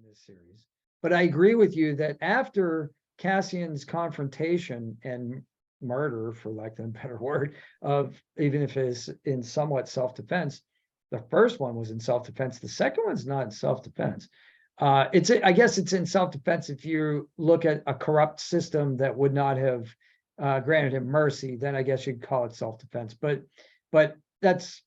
this series. But I agree with you that after Cassian's confrontation and murder, for lack of a better word, of even if it's in somewhat self-defense, the first one was in self-defense. The second one's not in self-defense. I guess it's in self-defense if you look at a corrupt system that would not have granted him mercy, then I guess you'd call it self-defense. But that's,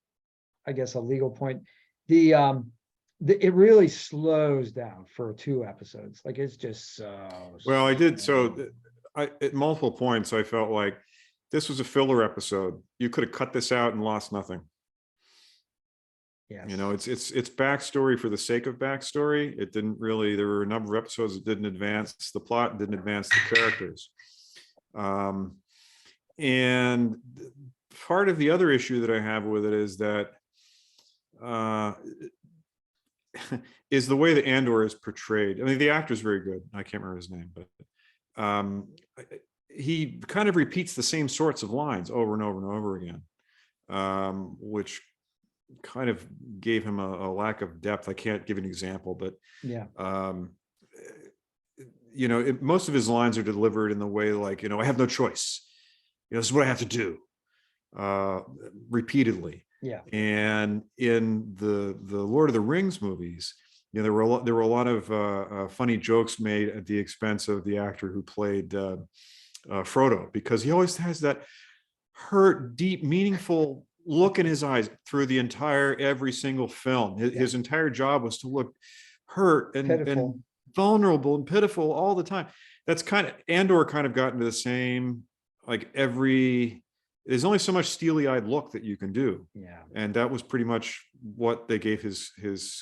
I guess, a legal point. It really slows down for 2 episodes. Like it's just so. Well, I did. So at multiple points, I felt like this was a filler episode. You could have cut this out and lost nothing. Yes. You know, it's backstory for the sake of backstory. It didn't really, there were a number of episodes that didn't advance the plot, didn't advance the characters. And part of the other issue that I have with it is that is the way that Andor is portrayed. I mean, the actor's very good. I can't remember his name, but he kind of repeats the same sorts of lines over and over and over again, which kind of gave him a lack of depth. I can't give an example, but yeah, you know, most of his lines are delivered in the way like, you know, I have no choice. You know, this is what I have to do, repeatedly. yeah. And in the Lord of the Rings movies, you know, there were a lot of funny jokes made at the expense of the actor who played Frodo, because he always has that hurt, deep, meaningful look in his eyes through the every single film. His entire job was to look hurt and vulnerable and pitiful all the time. That's kind of, Andor kind of got into the same, like there's only so much steely-eyed look that you can do. Yeah. And that was pretty much what they gave his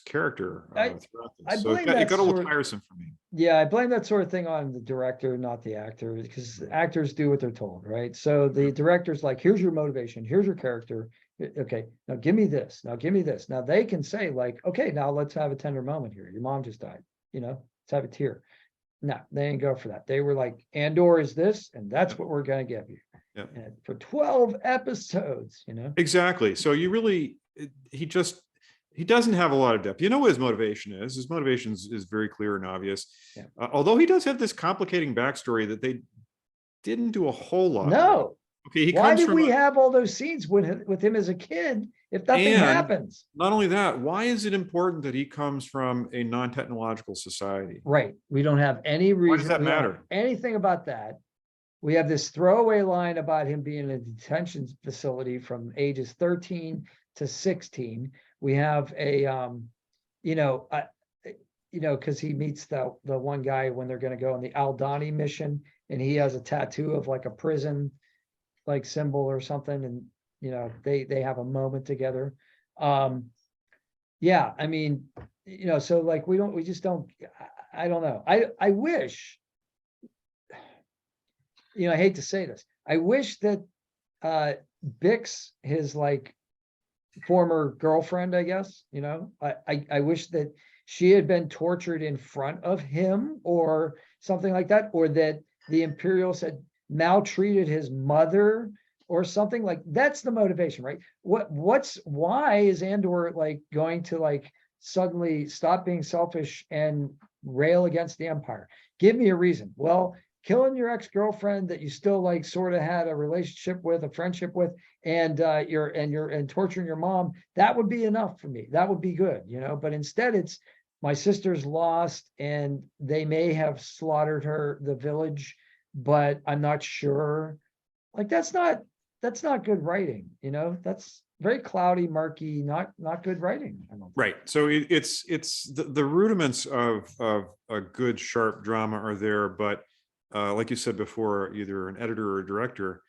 character throughout this. So it got a little tiresome for me. Yeah, I blame that sort of thing on the director, not the actor, because actors do what they're told, right? So the director's like, here's your motivation, here's your character. Okay, now give me this, now give me this. Now they can say like, okay, now let's have a tender moment here. Your mom just died, you know, let's have a tear. No, they didn't go for that. They were like, Andor is this, and that's what we're going to give you. Yeah. And for 12 episodes, you know. Exactly. So you really, he doesn't have a lot of depth. You know what his motivation is. His motivation is very clear and obvious. Yeah. Although he does have this complicating backstory that they didn't do a whole lot. No. Okay. Why did we have all those scenes with him as a kid if nothing happens? Not only that, why is it important that he comes from a non-technological society? Right. We don't have any reason. Why does that matter? Anything about that. We have this throwaway line about him being in a detention facility from ages 13 to 16. We have a, because he meets the one guy when they're going to go on the Aldani mission, and he has a tattoo of like a prison, like symbol or something, and you know they have a moment together. Yeah, I mean, you know, so like we just don't. I don't know. I wish. You know, I hate to say this. I wish that Bix, his like former girlfriend, I guess, you know, I wish that she had been tortured in front of him or something like that, or that the Imperials had maltreated his mother or something. Like that's the motivation, right? Why is Andor like going to like suddenly stop being selfish and rail against the Empire? Give me a reason. Well, killing your ex-girlfriend that you still like sort of had a relationship with, a friendship with, and torturing your mom, that would be enough for me. That would be good, you know. But instead it's my sister's lost and they may have slaughtered the village, but I'm not sure. Like that's not good writing, you know. That's very cloudy, murky, not good writing. Right. So it's the rudiments of a good sharp drama are there, but like you said before, either an editor or a director,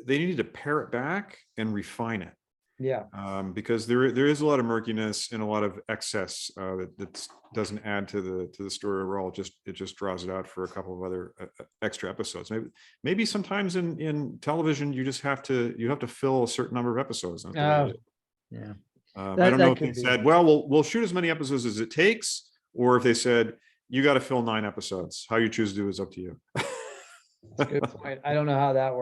they need to pare it back and refine it. Yeah. Because there is a lot of murkiness and a lot of excess that doesn't add to the story overall. It just draws it out for a couple of other extra episodes. Maybe sometimes in television you have to fill a certain number of episodes. Yeah. I don't know if they said, well, we'll shoot as many episodes as it takes, or if they said, you got to fill 9 episodes. How you choose to do is up to you. That's a good point. I don't know how that works.